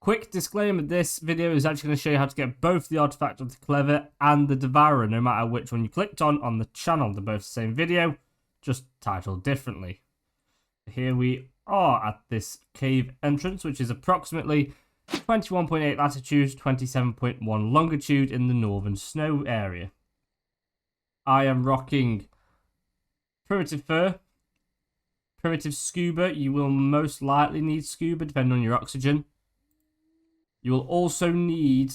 Quick disclaimer, this video is actually going to show you how to get both the artifact of the Clever and the Devourer, no matter which one you clicked on the channel. They're both the same video, just titled differently. Here we are at this cave entrance, which is approximately 21.8 latitude, 27.1 longitude in the northern snow area. I am rocking primitive fur, primitive scuba. You will most likely need scuba depending on your oxygen. You will also need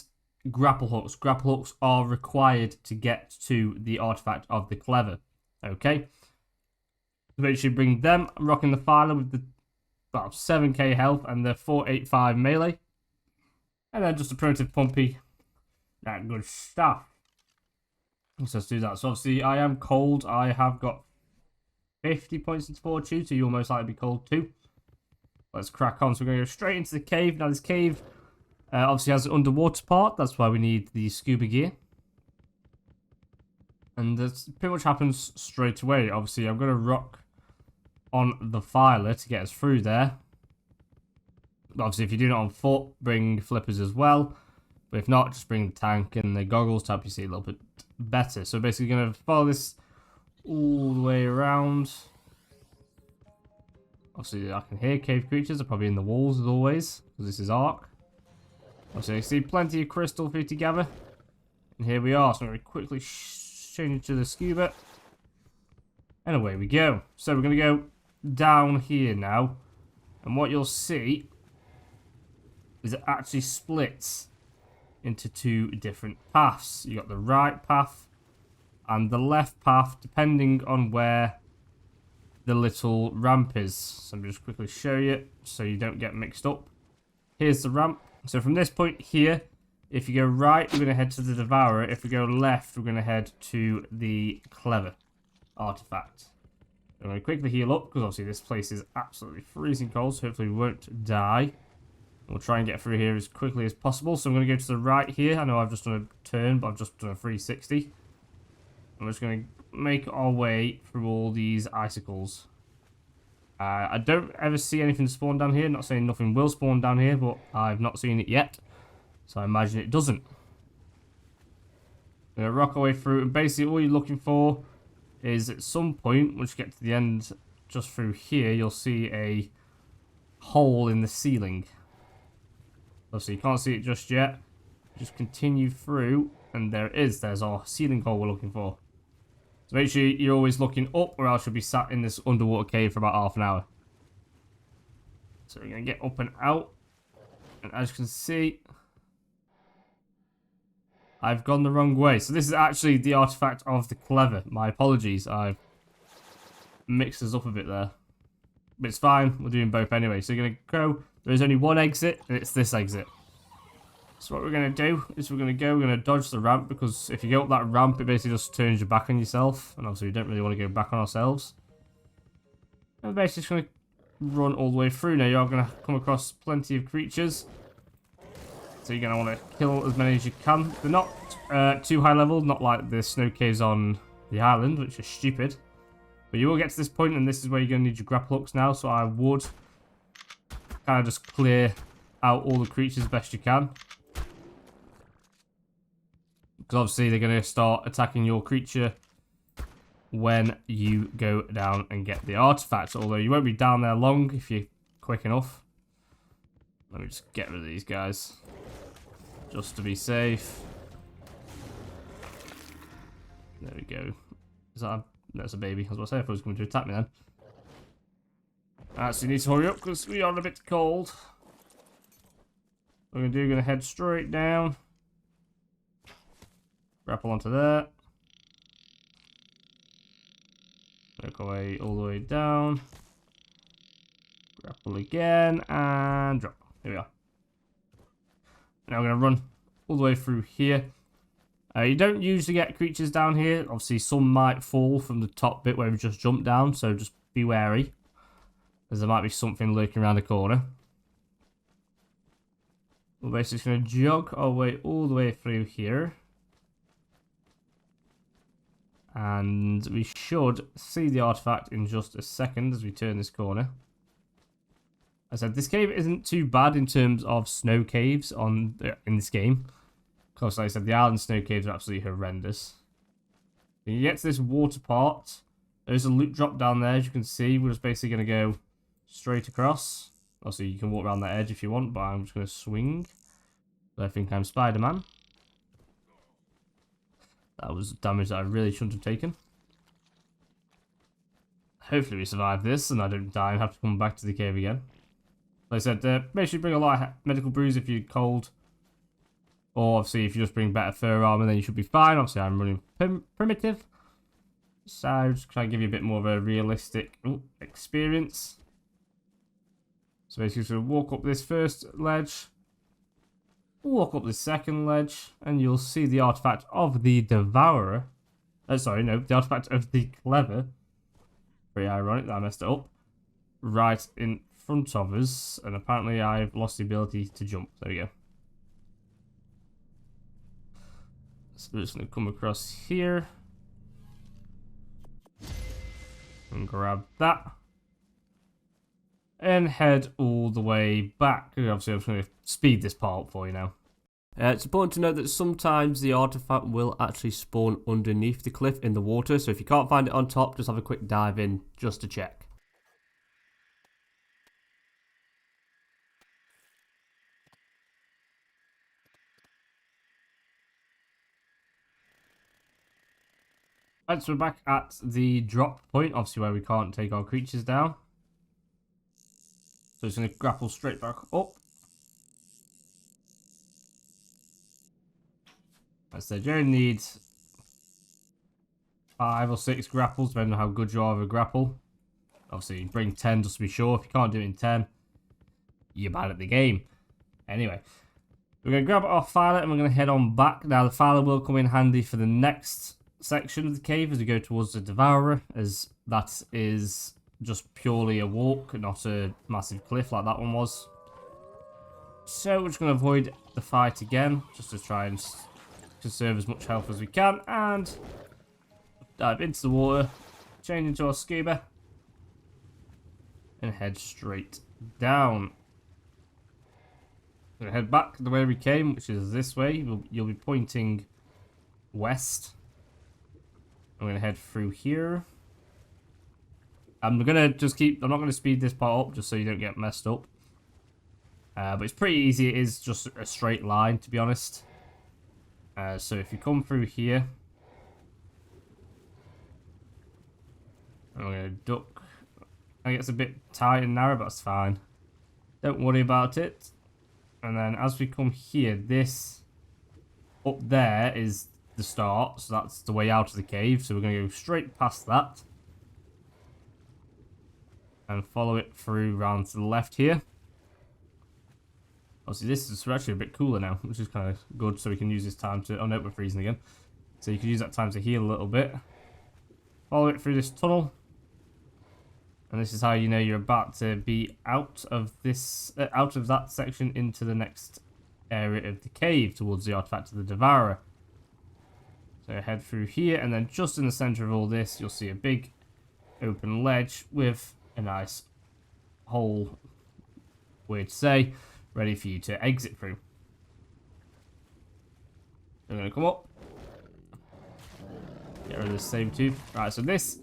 grapple hooks. Grapple hooks are required to get to the artifact of the Clever. Okay. So make sure you bring them. I'm rocking the Filer with the 7k health and the 485 melee. And then just a primitive pumpy. That good stuff. So let's do that. So obviously I am cold. I have got 50 points into fortitude, so you'll most likely be cold too. Let's crack on. So we're going to go straight into the cave. Now this cave obviously has an underwater part. That's why we need the scuba gear. And this pretty much happens straight away. Obviously I'm going to rock on the Filer to get us through there. Obviously if you're doing it on foot, bring flippers as well. But if not, just bring the tank and the goggles to help you see a little bit better. So basically going to follow this all the way around. Obviously I can hear cave creatures. They're probably in the walls as always, because this is Ark. Obviously I see plenty of crystal for you to gather. And here we are. So I'm going to quickly change to the scuba. And away we go. So we're going to go down here now. And what you'll see is it actually splits into two different paths. You got the right path and the left path, depending on where the little ramp is. So I'm just quickly show you so you don't get mixed up. Here's the ramp. So from this point here, if you go right, we're going to head to the Devourer. If we go left, we're going to head to the Clever artifact. I'm going to quickly heal up because obviously this place is absolutely freezing cold, so hopefully we won't die. We'll try and get through here as quickly as possible. So I'm going to go to the right here. I know I've just done a turn, but I've just done a 360. I'm just going to make our way through all these icicles. I don't ever see anything spawn down here. Not saying nothing will spawn down here, but I've not seen it yet. So I imagine it doesn't. We're going to rock our way through, and basically all you're looking for is at some point, once you get to the end, just through here, you'll see a hole in the ceiling. So you can't see it just yet. Just continue through, and there it is. There's our ceiling hole we're looking for. So make sure you're always looking up, or else you'll be sat in this underwater cave for about half an hour. So we're going to get up and out. And as you can see, I've gone the wrong way. So this is actually the artifact of the Clever. My apologies. I've mixed us up a bit there. But it's fine. We're doing both anyway. So you're going to go. There's only one exit, and it's this exit. So what we're going to do is we're going to dodge the ramp, because if you go up that ramp, it basically just turns your back on yourself. And obviously we don't really want to go back on ourselves. And we're basically just going to run all the way through. Now you are going to come across plenty of creatures. So you're going to want to kill as many as you can. They're not too high level, not like the snow caves on the island, which is stupid. But you will get to this point, and this is where you're going to need your grapple hooks now. So I would kind of just clear out all the creatures as best you can. Because obviously they're going to start attacking your creature when you go down and get the artifact. Although you won't be down there long if you're quick enough. Let me just get rid of these guys. Just to be safe. There we go. Is that a... No, it's a baby. I was about to say, I thought it was going to attack me then. Alright, so you need to hurry up because we are a bit cold. What we're going to do, we're going to head straight down. Grapple onto there. Work our way all the way down. Grapple again and drop. Here we are. Now we're going to run all the way through here. You don't usually get creatures down here. Obviously, some might fall from the top bit where we just jumped down, so just be wary, as there might be something lurking around the corner. We're basically going to jog our way all the way through here. And we should see the artifact in just a second as we turn this corner. I said this cave isn't too bad in terms of snow caves in this game. Of course, like I said, the island snow caves are absolutely horrendous. When you get to this water part, there's a loot drop down there, as you can see. We're just basically going to go straight across. Also, you can walk around that edge if you want, but I'm just going to swing. I think I'm Spider-Man. That was damage that I really shouldn't have taken. Hopefully we survive this and I don't die and have to come back to the cave again. Like I said, make sure you bring a lot of medical brews if you're cold. Or obviously if you just bring better fur armor, then you should be fine. Obviously I'm running primitive. So just try and give you a bit more of a realistic experience. So basically just walk up this first ledge. Walk up the second ledge, and you'll see the artifact of the Devourer. Sorry, no, the artifact of the Clever. Pretty ironic that I messed it up. Right in front of us, and apparently I've lost the ability to jump. There we go. So we're just going to come across here. And grab that. And head all the way back. Obviously, I'm just going to speed this part up for you now. It's important to note that sometimes the artifact will actually spawn underneath the cliff in the water. So if you can't find it on top, just have a quick dive in just to check. Right, so we're back at the drop point, obviously where we can't take our creatures down. So it's going to grapple straight back up. As I said, you only need 5 or 6 grapples, depending on how good you are with a grapple. Obviously, bring 10 just to be sure. If you can't do it in 10, you're bad at the game. Anyway, we're going to grab our filer and we're going to head on back. Now, the filer will come in handy for the next section of the cave as we go towards the Devourer, as that is just purely a walk, not a massive cliff like that one was. So we're just going to avoid the fight again, just to try and conserve as much health as we can, and dive into the water, change into our scuba, and head straight down. We're going to head back the way we came, which is this way. You'll be pointing west. I'm going to head through here. I'm not going to speed this part up just so you don't get messed up. But it's pretty easy. It is just a straight line, to be honest. So if you come through here, I'm going to duck. I think it's a bit tight and narrow, but that's fine. Don't worry about it. And then as we come here, this up there is the start, so that's the way out of the cave. So we're going to go straight past that and follow it through round to the left here. Obviously, this is actually a bit cooler now, which is kind of good, so we can use this time to... Oh no, we're freezing again. So you can use that time to heal a little bit. Follow it through this tunnel. And this is how you know you're about to be out of that section into the next area of the cave towards the artifact of the Devourer. So head through here, and then just in the center of all this, you'll see a big open ledge with a nice hole, weird to say, ready for you to exit through. I'm going to come up. Get rid of this same tooth. Right, so this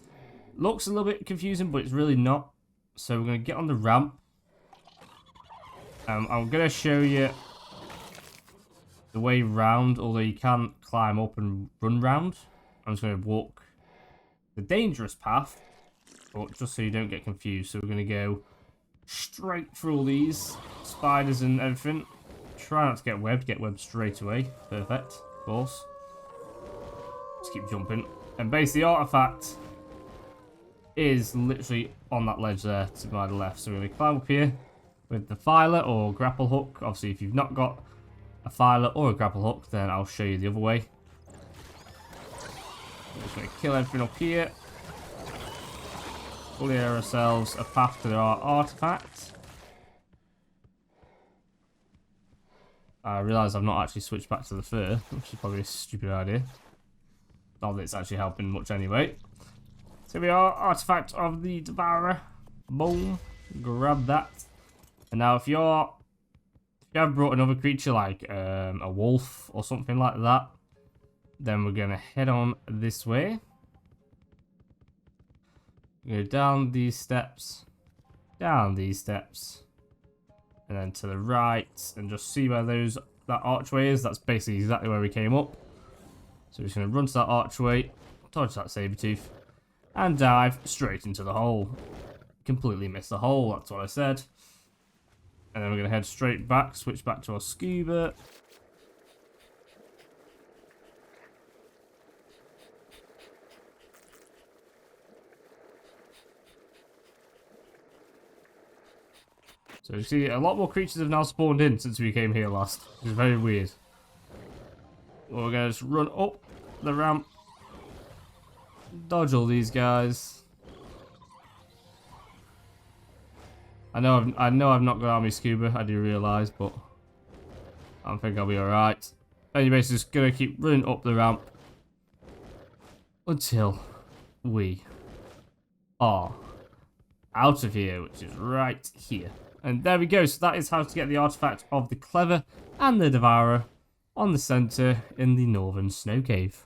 looks a little bit confusing, but it's really not. So we're going to get on the ramp. I'm going to show you the way round, although you can climb up and run round. I'm just going to walk the dangerous path, but just so you don't get confused. So we're going to go straight through all these spiders and everything. Try not to get webbed straight away. Perfect, of course. Just keep jumping. And basically the artifact is literally on that ledge there to my left. So we're going to climb up here with the filer or grapple hook. Obviously, if you've not got a filer or a grapple hook, then I'll show you the other way. We're just going to kill everything up here. Clear ourselves a path to our artifact. I realise I've not actually switched back to the fur, which is probably a stupid idea. Not that it's actually helping much anyway. So we are artifact of the Devourer. Boom. Grab that. And now if you have brought another creature like a wolf or something like that, then we're gonna head on this way. Go down these steps, and then to the right, and just see where that archway is. That's basically exactly where we came up. So we're just gonna run to that archway, dodge that saber-tooth, and dive straight into the hole. Completely missed the hole, that's what I said. And then we're going to head straight back, switch back to our scuba. So you see, a lot more creatures have now spawned in since we came here last. Which is very weird. Well, we're going to just run up the ramp. Dodge all these guys. I know I've not got army scuba, I do realise, but I think I'll be alright. Anyways, just gonna keep running up the ramp until we are out of here, which is right here. And there we go, so that is how to get the artifact of the Clever and the Devourer on the centre in the Northern Snow Cave.